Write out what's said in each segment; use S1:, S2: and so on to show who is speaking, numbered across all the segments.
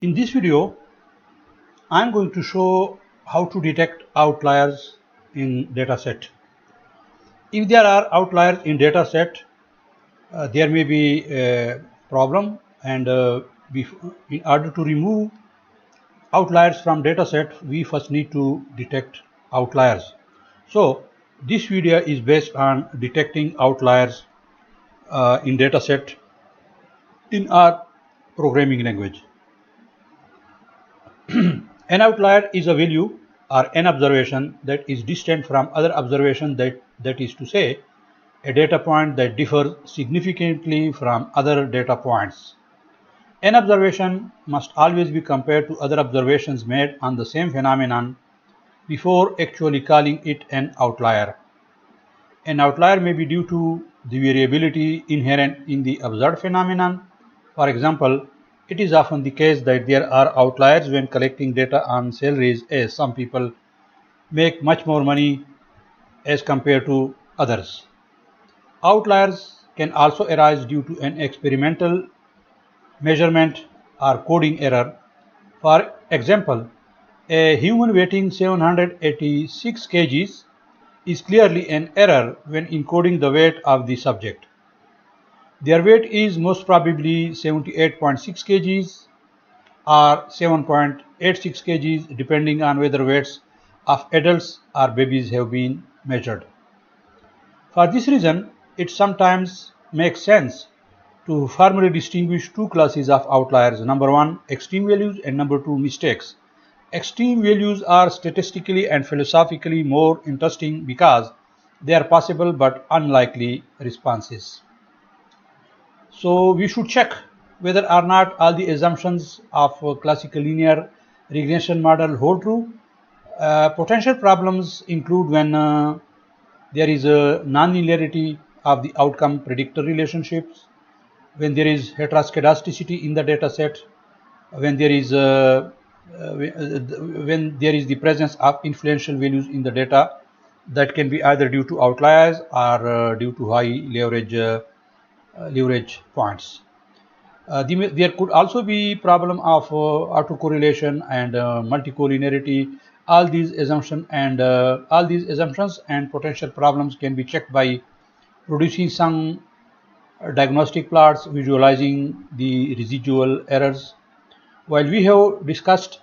S1: In this video, I am going to show how to detect outliers in dataset. If there are outliers in dataset, there may be a problem, and in order to remove outliers from dataset, we first need to detect outliers. So this video is based on detecting outliers in dataset in our programming language. An outlier is a value or an observation that is distant from other observations, that is to say, a data point that differs significantly from other data points. An observation must always be compared to other observations made on the same phenomenon before actually calling it an outlier. An outlier may be due to the variability inherent in the observed phenomenon. For example, it is often the case that there are outliers when collecting data on salaries, as some people make much more money as compared to others. Outliers can also arise due to an experimental measurement or coding error. For example, a human weighing 786 kgs is clearly an error when encoding the weight of the subject. Their weight is most probably 78.6 kgs or 7.86 kgs, depending on whether weights of adults or babies have been measured. For this reason, it sometimes makes sense to formally distinguish two classes of outliers. Number one, extreme values, and number two, mistakes. Extreme values are statistically and philosophically more interesting because they are possible but unlikely responses. So we should check whether or not all the assumptions of a classical linear regression model hold true. Potential problems include when there is a non-linearity of the outcome predictor relationships, when there is heteroscedasticity in the data set, when there is the presence of influential values in the data that can be either due to outliers or due to high leverage points. There could also be problem of autocorrelation and multicollinearity. All these assumptions and potential problems can be checked by producing some diagnostic plots visualizing the residual errors. While we have discussed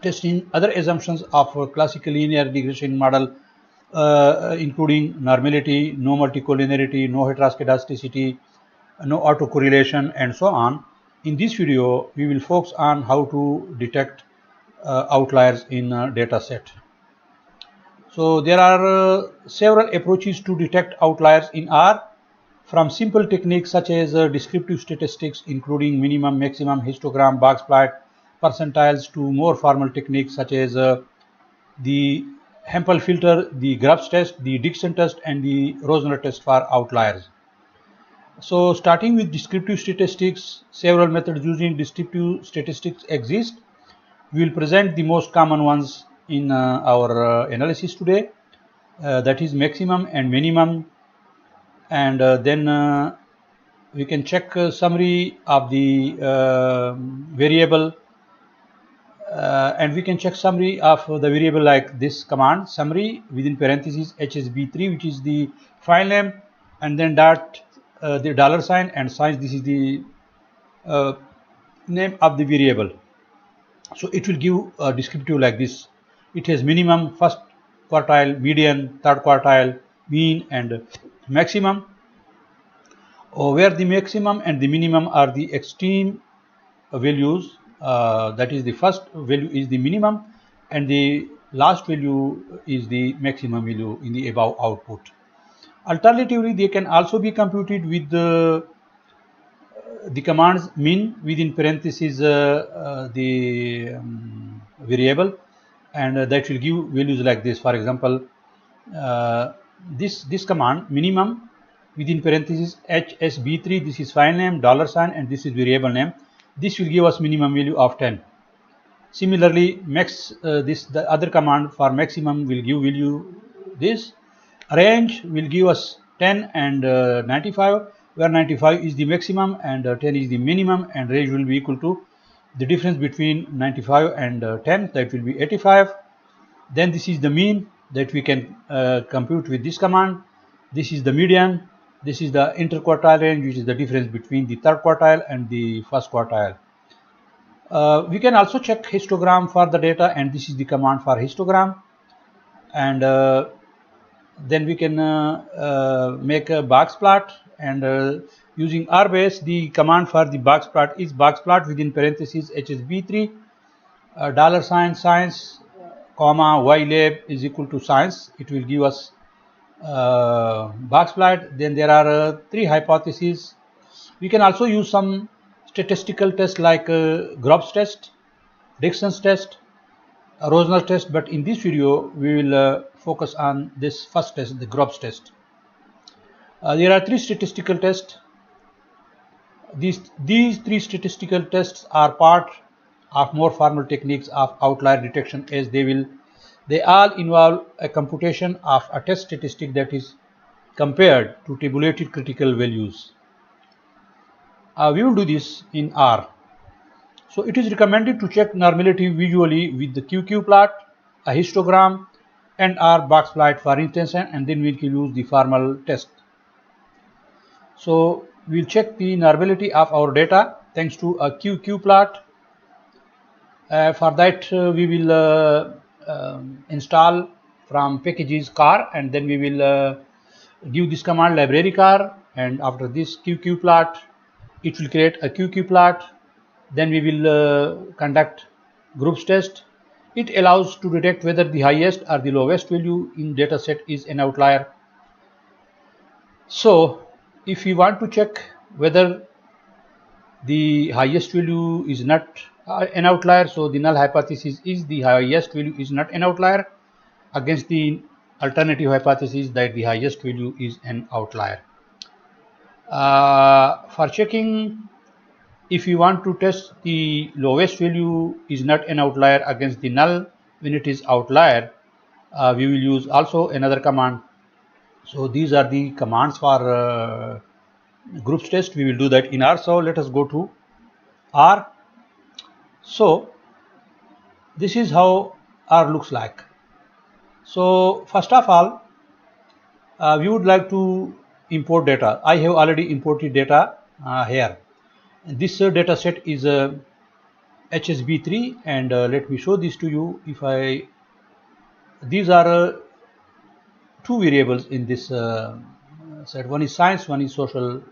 S1: testing other assumptions of a classical linear regression model, including normality, no multicollinearity, no heteroscedasticity, no autocorrelation, and so on. In this video, we will focus on how to detect outliers in a data set. So there are several approaches to detect outliers in R, from simple techniques such as descriptive statistics, including minimum, maximum, histogram, box plot, percentiles, to more formal techniques such as the Hempel filter, the Grubbs test, the Dixon test, and the Rosner test for outliers. So starting with descriptive statistics, several methods using descriptive statistics exist. We will present the most common ones in our analysis today, that is maximum and minimum, and then we can check summary of the variable, and we can check summary of the variable like this command: summary within parentheses hsb3, which is the file name, and then dot the dollar sign and signs. This is the name of the variable. So it will give a descriptive like this. It has minimum, first quartile, median, third quartile, mean, and maximum, where the maximum and the minimum are the extreme values. That is, the first value is the minimum and the last value is the maximum value in the above output. Alternatively, they can also be computed with the commands min within parentheses the variable, and that will give values like this. For example, this command minimum within parentheses hsb3, this is file name, dollar sign, and this is variable name. This will give us minimum value of 10. Similarly, the other command for maximum will give value this. Range will give us 10 and 95, where 95 is the maximum and 10 is the minimum, and range will be equal to the difference between 95 and 10, that will be 85. Then this is the mean that we can compute with this command. This is the median. This is the interquartile range, which is the difference between the third quartile and the first quartile. We can also check histogram for the data, and this is the command for histogram. And then we can make a box plot, and using rbase, the command for the box plot is box plot within parentheses hsb3 $ science comma ylab is equal to science. It will give us box plot. Then there are 3 hypotheses. We can also use some statistical tests like Grubbs test, Dixon's test, Rosner's test, but in this video we will focus on this first test, the Grubbs test. There are 3 statistical tests. These 3 statistical tests are part of more formal techniques of outlier detection, as they all involve a computation of a test statistic that is compared to tabulated critical values. We will do this in R. So it is recommended to check normality visually with the QQ plot, a histogram, and R box plot for instance, and then we can use the formal test. So we'll check the normality of our data thanks to a QQ plot. For that we will install from packages car, and then we will give this command library car, and after this QQ plot, it will create a QQ plot. Then we will conduct groups test. It allows to detect whether the highest or the lowest value in data set is an outlier. So if we want to check whether the highest value is not an outlier, so the null hypothesis is the highest value is not an outlier against the alternative hypothesis that the highest value is an outlier. For checking, if we want to test the lowest value is not an outlier against the null when it is outlier, we will use also another command. So these are the commands for groups test. We will do that in R. So let us go to R. So this is how R looks like. So first of all, we would like to import data. I have already imported data here. This data set is HSB3, and let me show this to you. These are 2 variables in this set. One is science, one is social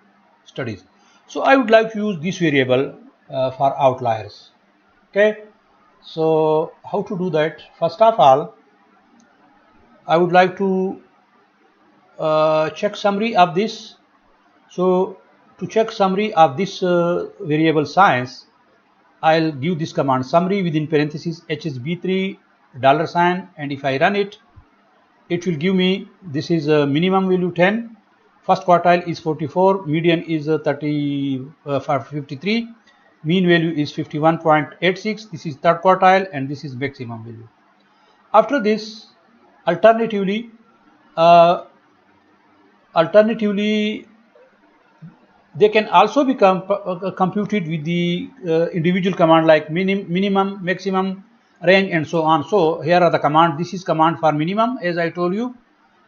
S1: studies. So I would like to use this variable for outliers. Okay, so how to do that? First of all, I would like to check summary of this. So to check summary of this variable science, I'll give this command summary within parentheses hsb3 $, and if I run it, it will give me, this is a minimum value 10, first quartile is 44, median is 53, mean value is 51.86, this is third quartile, and this is maximum value. After this, alternatively they can also be computed with the individual command like minimum, maximum, range, and so on. So here are the command. This is command for minimum, as I told you.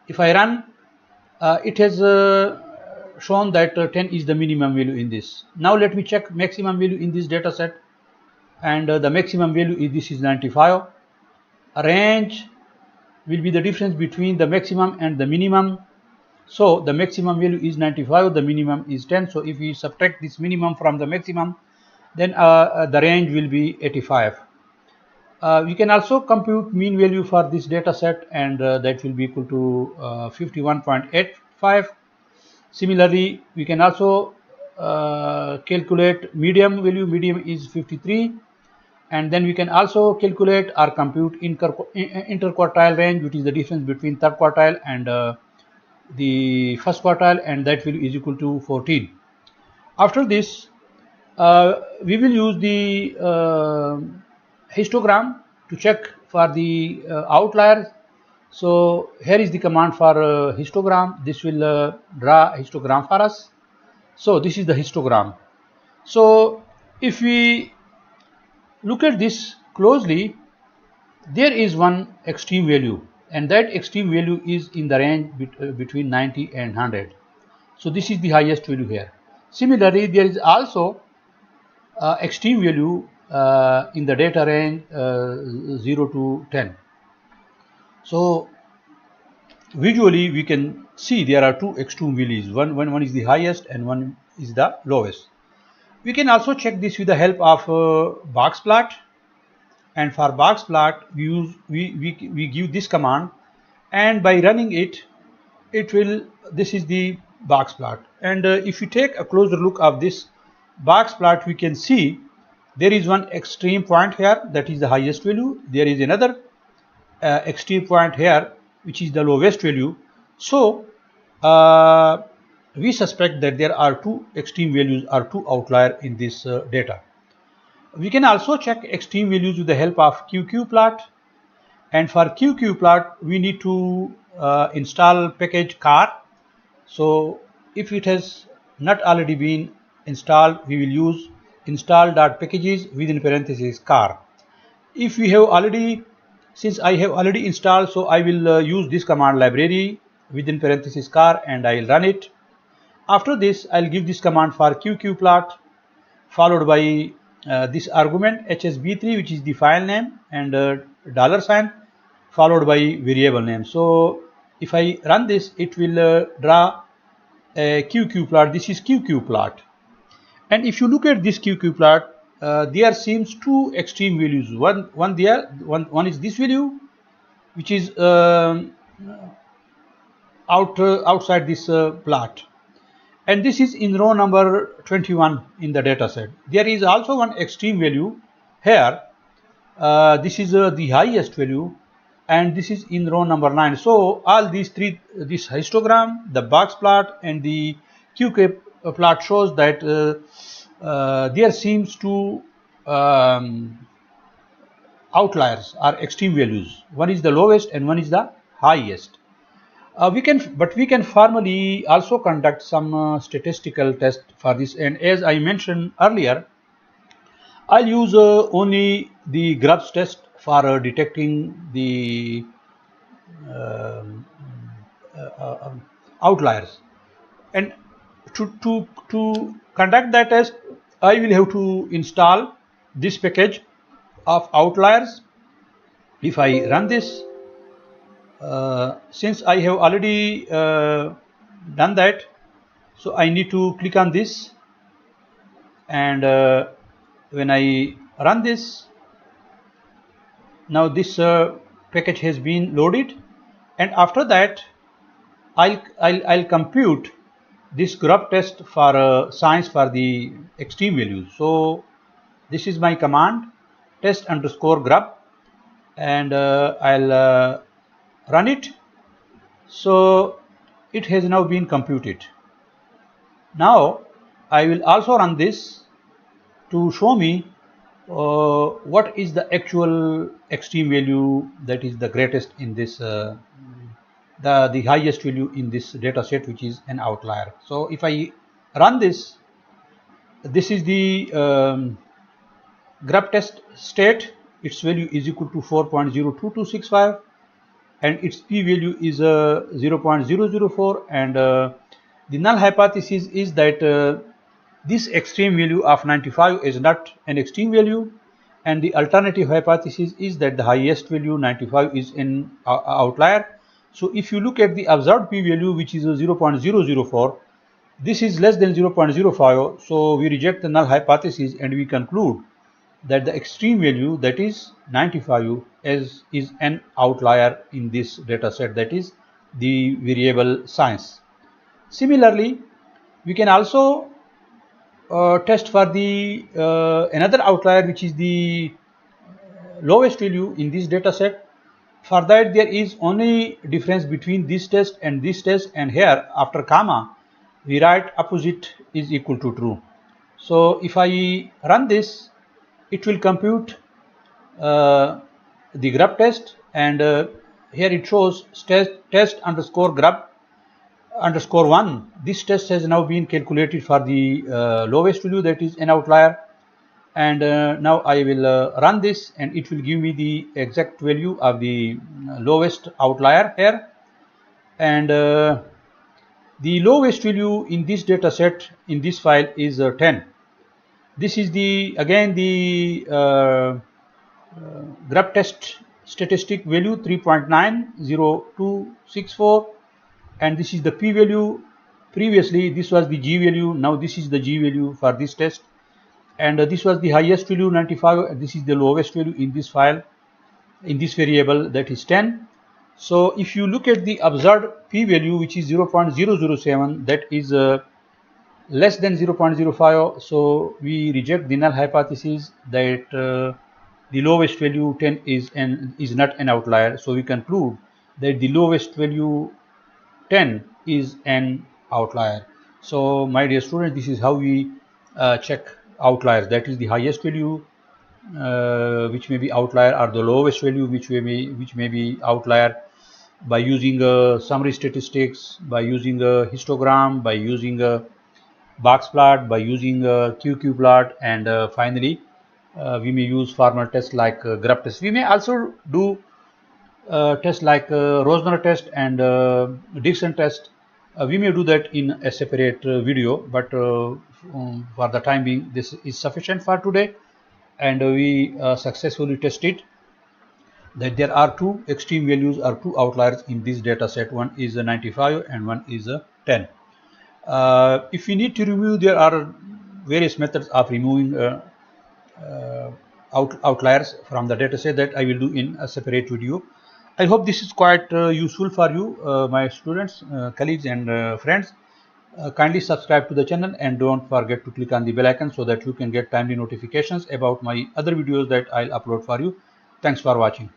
S1: If I run, it has shown that 10 is the minimum value in this. Now let me check maximum value in this data set, and the maximum value is, this is 95. A range will be the difference between the maximum and the minimum. So the maximum value is 95, the minimum is 10. So if we subtract this minimum from the maximum, then the range will be 85. We can also compute mean value for this data set, and that will be equal to 51.85. Similarly, we can also calculate median value. Median is 53, and then we can also calculate or compute interquartile range, which is the difference between third quartile and the first quartile, and that value is equal to 14. After this, we will use the histogram to check for the outliers. So here is the command for histogram. This will draw histogram for us. So this is the histogram. So if we Look at this closely. There is one extreme value, and that extreme value is in the range between 90 and 100. So this is the highest value here. Similarly, there is also extreme value in the data range 0 to 10. So visually we can see there are two extreme values. One is the highest and one is the lowest. We can also check this with the help of box plot. And for box plot, we give this command, and by running it, this is the box plot. And if you take a closer look of this box plot, we can see there is one extreme point here, that is the highest value. There is another extreme point here, which is the lowest value. So we suspect that there are two extreme values or two outliers in this data. We can also check extreme values with the help of QQ plot. And for QQ plot, we need to install package car. So if it has not already been installed, we will use install.packages within parentheses car. If we have already, since I have already installed, so I will use this command library within parentheses car, and I will run it. After this, I'll give this command for QQ plot, followed by this argument hsb3, which is the file name, and $, followed by variable name. So if I run this, it will draw a QQ plot. This is QQ plot. And if you look at this QQ plot, there seems two extreme values. One is this value, which is outside this plot. And this is in row number 21 in the data set. There is also one extreme value here. This is the highest value, and this is in row number 9. So all these three, this histogram, the box plot, and the QK plot shows that there seems to outliers are extreme values. One is the lowest and one is the highest. We can formally also conduct some statistical test for this, and as I mentioned earlier, I'll use only the grubs test for detecting the outliers. And to conduct that test, I will have to install this package of outliers. If I run this, since I have already done that, so I need to click on this, and when I run this, now this package has been loaded, and after that I'll compute this grub test for science for the extreme values. So this is my command, test underscore grub, and I'll run it. So it has now been computed. Now I will also run this to show me what is the actual extreme value that is the greatest in this the highest value in this data set, which is an outlier. So if I run this, this is the grub test state. Its value is equal to 4.02265, and its p value is 0.004, and the null hypothesis is that this extreme value of 95 is not an extreme value, and the alternative hypothesis is that the highest value 95 is an outlier. So if you look at the observed p value, which is 0.004, this is less than 0.05, so we reject the null hypothesis and we conclude that the extreme value, that is 95, is an outlier in this data set, that is the variable science. Similarly, we can also test for the another outlier, which is the lowest value in this data set. For that, there is only difference between this test, and here after comma we write opposite is equal to true. So if I run this, it will compute the grub test, and here it shows test underscore grub underscore 1. This test has now been calculated for the lowest value, that is an outlier. And now I will run this, and it will give me the exact value of the lowest outlier here. And the lowest value in this data set in this file is 10. This is the again the graph test statistic value 3.90264, and this is the p value. Previously this was the g value, now this is the g value for this test, and this was the highest value 95, this is the lowest value in this file, in this variable, that is 10. So if you look at the observed p value, which is 0.007, that is less than 0.05, so we reject the null hypothesis that the lowest value 10 is not an outlier. So we conclude that the lowest value 10 is an outlier. So my dear students, this is how we check outliers, that is the highest value which may be outlier, or the lowest value which may be outlier, by using summary statistics, by using a histogram, by using a box plot, by using a QQ plot, and finally we may use formal tests like graph test. We may also do tests like Rosner test and Dixon test. We may do that in a separate video, but for the time being this is sufficient for today, and we successfully tested that there are two extreme values or two outliers in this data set. One is a 95 and one is a 10. If we need to remove, there are various methods of removing outliers from the data set that I will do in a separate video. I hope this is quite useful for you, my students, colleagues, and friends. Kindly subscribe to the channel and don't forget to click on the bell icon so that you can get timely notifications about my other videos that I'll upload for you. Thanks for watching.